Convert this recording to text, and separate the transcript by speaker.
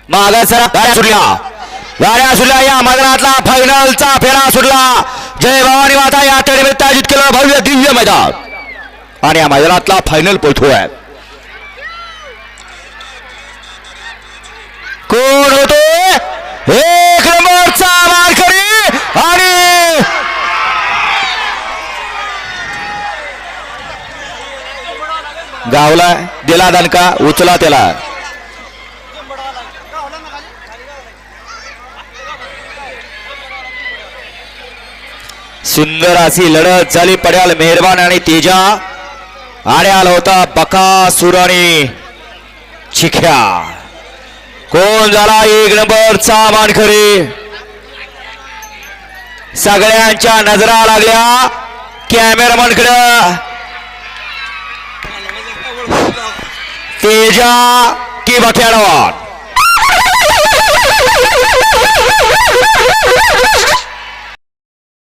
Speaker 1: मागा सरा गाड्या सुटल्या या मैदानातला फायनलचा फेरा सुटला जय भवानी माता या टर्निमित्त आयोजित केलेलं भव्य दिव्य मैदान आणि या मैदानातला फायनल पोहोचतोय कोण होतो एक नंबरचा मानकरी आणि गावला दिला दणका उचला त्याला सुंदर अशी लढत झाली पड्याल मेहरबान आणि तेजा आणि आला होता बकासूर आणि चिख्या कोण झाला एक नंबरचा मानकरी सगळ्यांच्या नजरा लागल्या कॅमेरामॅनकडे तेजा की बख्याडवान